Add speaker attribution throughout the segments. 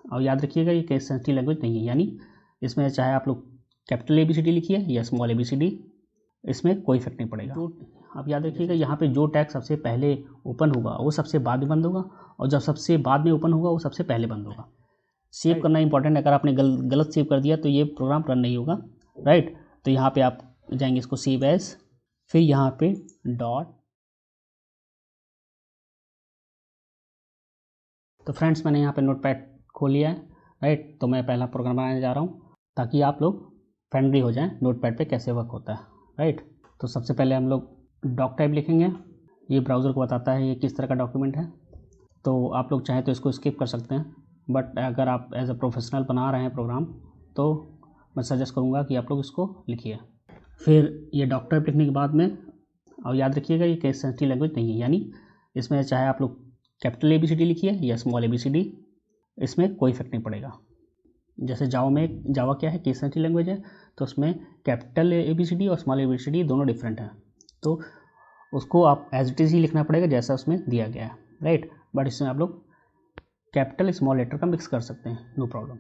Speaker 1: और याद रखिएगा ये केस सेंसिटिव लैंग्वेज नहीं है, यानी इसमें चाहे आप लोग कैपिटल ABCD लिखिए या स्मॉल ABCD, इसमें कोई इफेक्ट नहीं पड़ेगा। तो अब याद रखिएगा यहाँ पे जो टैग सबसे पहले ओपन होगा वो सबसे बाद में बंद होगा, और जब सबसे बाद में ओपन होगा वो सबसे पहले बंद होगा। सेव करना इंपॉर्टेंट है, अगर आपने गलत सेव कर दिया तो ये प्रोग्राम रन नहीं होगा, राइट। तो यहाँ पे आप जाएंगे इसको सेव एज, फिर यहाँ पे डॉट। तो फ्रेंड्स मैंने यहाँ पे नोटपैड खोल लिया है, राइट। तो मैं पहला प्रोग्राम बनाने जा रहा हूँ ताकि आप लोग फ्रेंडली हो जाएं नोटपैड पे कैसे वर्क होता है, राइट। तो सबसे पहले हम लोग डॉक टाइप लिखेंगे। ये ब्राउज़र को बताता है ये किस तरह का डॉक्यूमेंट है। तो आप लोग चाहें तो इसको स्किप कर सकते हैं, बट अगर आप एज अ प्रोफेशनल बना रहे हैं प्रोग्राम तो मैं सजेस्ट करूँगा कि आप लोग इसको लिखिए। फिर ये डॉक टाइप लिखने के बाद में, और याद रखिएगा ये केस सेंसिटिव लैंग्वेज नहीं है, यानी इसमें चाहे आप लोग कैपिटल ABCD लिखिए या स्मॉल ABCD, इसमें कोई इफेक्ट नहीं पड़ेगा। जैसे जावा क्या है, केस सेंसिटिव लैंग्वेज है, तो उसमें कैपिटल ABCD और स्मॉल ABCD दोनों डिफरेंट हैं, तो उसको आप एज इट इज़ ही लिखना पड़ेगा जैसा उसमें दिया गया है, राइट। बट इसमें आप लोग कैपिटल स्मॉल लेटर का मिक्स कर सकते हैं, नो प्रॉब्लम।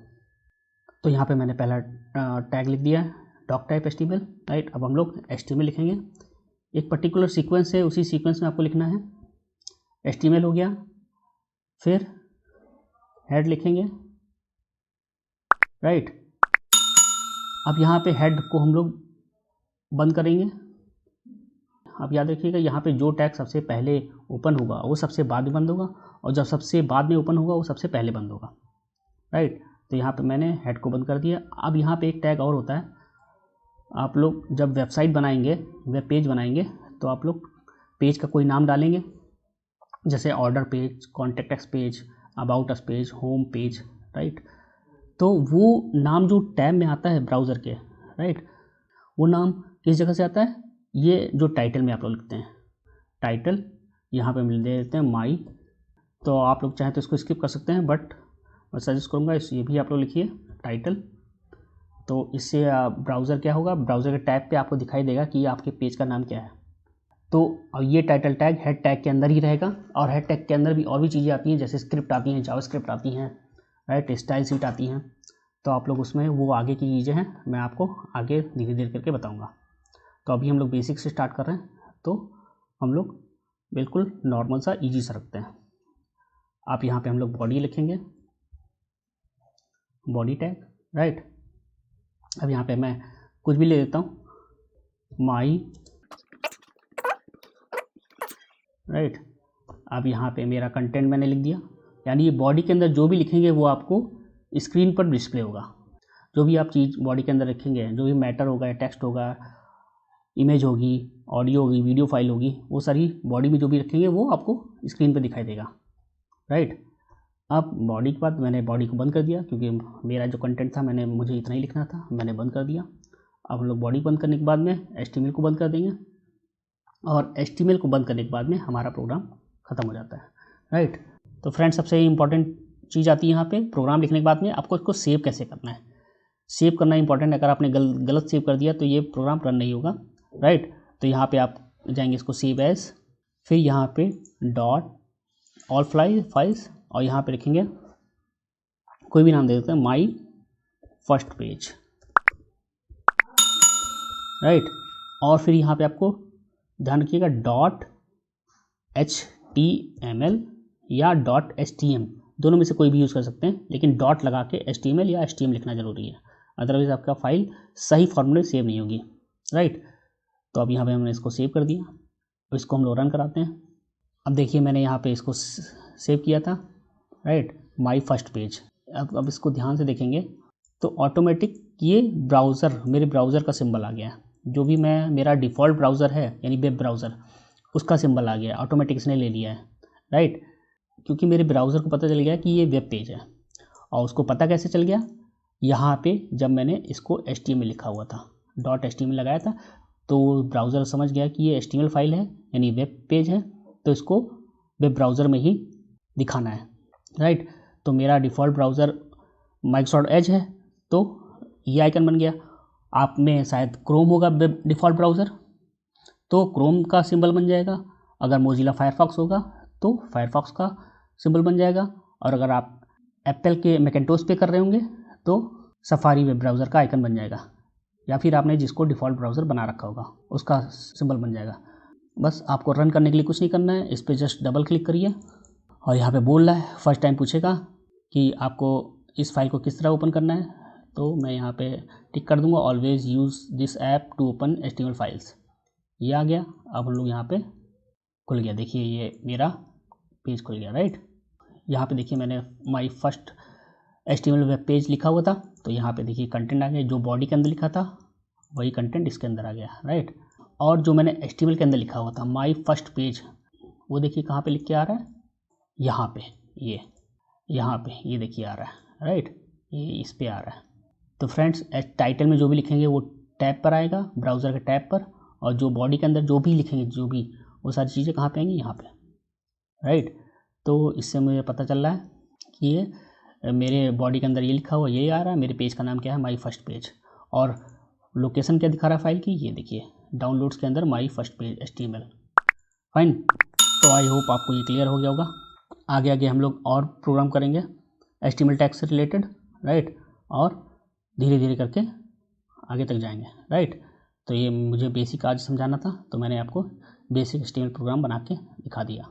Speaker 1: तो यहाँ पे मैंने पहला टैग लिख दिया है डॉक टाइप HTML, राइट। अब हम लोग HTML लिखेंगे, एक पर्टिकुलर सीक्वेंस है, उसी सीक्वेंस में आपको लिखना है। HTML हो गया, फिर हेड लिखेंगे, राइट। अब यहाँ पे हेड को हम लोग बंद करेंगे। अब याद रखिएगा यहाँ पे जो टैग सबसे पहले ओपन होगा वो सबसे बाद में बंद होगा, और जब सबसे बाद में ओपन होगा वो सबसे पहले बंद होगा, राइट। तो यहाँ पे मैंने हेड को बंद कर दिया। अब यहाँ पे एक टैग और होता है, आप लोग जब वेबसाइट बनाएंगे, वेब पेज बनाएंगे, तो आप लोग पेज का कोई नाम डालेंगे, जैसे order page, contact us page, about us page, home page, right. तो वो नाम जो टैब में आता है ब्राउज़र के, राइट, वो नाम किस जगह से आता है, ये जो टाइटल में आप लोग लिखते हैं, टाइटल यहाँ पे मिल दे देते हैं माई। तो आप लोग चाहें तो इसको स्किप कर सकते हैं, बट मैं सजेस्ट करूँगा ये भी आप लोग लिखिए टाइटल। तो इससे ब्राउज़र क्या होगा, ब्राउज़र के टैब पे आपको दिखाई देगा कि आपके पेज का नाम क्या है। तो ये टाइटल टैग हेड टैग के अंदर ही रहेगा, और हेड टैग के अंदर भी और भी चीज़ें आती हैं, जैसे स्क्रिप्ट आती हैं, जावास्क्रिप्ट आती हैं, राइट, स्टाइल शीट आती हैं। तो आप लोग उसमें वो आगे की चीज़ें हैं, मैं आपको आगे धीरे धीरे करके बताऊँगा। तो अभी हम लोग बेसिक से स्टार्ट कर रहे हैं, तो हम लोग बिल्कुल नॉर्मल सा ईजी सा रखते हैं। आप यहाँ पे हम लोग बॉडी लिखेंगे, बॉडी टैग, राइट। अब यहाँ पे मैं कुछ भी ले देता हूँ, माई, राइट। अब यहाँ पे मेरा कंटेंट मैंने लिख दिया, यानी ये बॉडी के अंदर जो भी लिखेंगे वो आपको स्क्रीन पर डिस्प्ले होगा। जो भी आप चीज़ बॉडी के अंदर रखेंगे, जो भी मैटर होगा, टेक्स्ट होगा, इमेज होगी, ऑडियो होगी, वीडियो फाइल होगी, वो सारी बॉडी में जो भी रखेंगे वो आपको स्क्रीन पर दिखाई देगा, राइट। अब बॉडी के बाद मैंने बॉडी को बंद कर दिया, क्योंकि मेरा जो कंटेंट था मुझे इतना ही लिखना था, मैंने बंद कर दिया। अब हम लोग बॉडी बंद करने के बाद में HTML को बंद कर देंगे, और HTML को बंद करने के बाद में हमारा प्रोग्राम ख़त्म हो जाता है, राइट। तो फ्रेंड्स सबसे इम्पॉर्टेंट चीज़ आती है यहाँ पे, प्रोग्राम लिखने के बाद में आपको इसको सेव कैसे करना है। सेव करना इंपॉर्टेंट है, अगर आपने गलत सेव कर दिया तो ये प्रोग्राम रन नहीं होगा, राइट। तो यहाँ पे आप जाएंगे इसको सेव एज, फिर यहाँ पे डॉट ऑल फाइल्स, और यहाँ पे लिखेंगे कोई भी नाम दे देते हैं, माई फर्स्ट पेज, राइट। और फिर यहाँ पे आपको ध्यान रखिएगा .html या .htm, दोनों में से कोई भी यूज़ कर सकते हैं, लेकिन डॉट लगा के HTML या HTM लिखना ज़रूरी है, अदरवाइज़ आपका फाइल सही फॉर्मेट में सेव नहीं होगी, राइट। तो अब यहाँ पे हमने इसको सेव कर दिया, और इसको हम लोग रन कराते हैं। अब देखिए मैंने यहाँ पे इसको सेव किया था, राइट, माई फर्स्ट पेज। अब इसको ध्यान से देखेंगे तो ऑटोमेटिक ये ब्राउज़र, मेरे ब्राउज़र का सिंबल आ गया है, जो भी मेरा डिफ़ॉल्ट ब्राउज़र है यानी वेब ब्राउज़र, उसका सिंबल आ गया, ऑटोमेटिक इसने ले लिया है, राइट। क्योंकि मेरे ब्राउज़र को पता चल गया कि ये वेब पेज है, और उसको पता कैसे चल गया, यहाँ पे जब मैंने इसको HTML लिखा हुआ था, .html लगाया था, तो ब्राउज़र समझ गया कि ये HTML फाइल है यानी वेब पेज है, तो इसको वेब ब्राउज़र में ही दिखाना है, राइट। तो मेरा डिफ़ॉल्ट ब्राउज़र माइक्रोसॉफ्ट एज है, तो ये आइकन बन गया। आप में शायद क्रोम होगा वेब डिफ़ॉल्ट ब्राउज़र, तो क्रोम का सिंबल बन जाएगा, अगर मोजिला फायरफॉक्स होगा तो फायरफॉक्स का सिंबल बन जाएगा, और अगर आप एप्पल के मैकिन्टोश पे कर रहे होंगे तो सफारी वेब ब्राउज़र का आइकन बन जाएगा, या फिर आपने जिसको डिफ़ॉल्ट ब्राउज़र बना रखा होगा उसका सिंबल बन जाएगा। बस आपको रन करने के लिए कुछ नहीं करना है, इस पर जस्ट डबल क्लिक करिए और यहाँ पे बोल रहा है, फर्स्ट टाइम पूछेगा कि आपको इस फाइल को किस तरह ओपन करना है, तो मैं यहाँ पे टिक कर दूंगा always use this app to open HTML files. ये आ गया। अब हम लोग यहाँ पे खुल गया, देखिए ये मेरा पेज खुल गया, राइट। यहाँ पे देखिए मैंने my first HTML web page लिखा हुआ था, तो यहाँ पे देखिए कंटेंट आ गया, जो बॉडी के अंदर लिखा था वही कंटेंट इसके अंदर आ गया, राइट। और जो मैंने HTML के अंदर लिखा हुआ था माई फर्स्ट पेज, वो देखिए कहाँ पे लिख के आ रहा है, यहाँ पे, यहाँ पे ये देखिए आ रहा है, राइट, ये इस पे आ रहा है। तो फ्रेंड्स टाइटल में जो भी लिखेंगे वो टैब पर आएगा, ब्राउज़र के टैब पर, और जो बॉडी के अंदर जो भी लिखेंगे, जो भी, वो सारी चीज़ें कहाँ पे आएंगी, यहाँ पे, राइट। तो इससे मुझे पता चल रहा है कि ये मेरे बॉडी के अंदर ये लिखा हुआ, ये आ रहा है, मेरे पेज का नाम क्या है, माई फर्स्ट पेज, और लोकेशन क्या दिखा रहा है फाइल की, ये देखिए डाउनलोड्स के अंदर my first page HTML। Fine. तो आई होप आपको ये क्लियर हो गया होगा। आगे आगे हम लोग और प्रोग्राम करेंगे HTML टैग से रिलेटेड, राइट, और धीरे धीरे करके आगे तक जाएंगे, राइट। तो ये मुझे बेसिक आज समझाना था, तो मैंने आपको बेसिक HTML प्रोग्राम बना के दिखा दिया।